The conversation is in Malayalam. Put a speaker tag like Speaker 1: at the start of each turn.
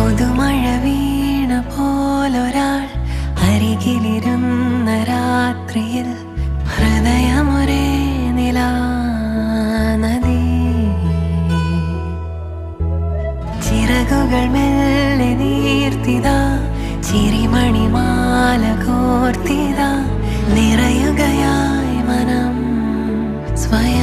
Speaker 1: പുതുമഴ വീണ പോലൊരാൾ അരികിലിരുന്ന രാത്രിയിൽ ഹൃദയമൊരേ നിലാനദി. ചിറകുകൾ മെല്ലെ നീർത്തിതാ, ചിരിമണിമാല കോർത്തിതാ, നിറയുകയായി മനം സ്വയം.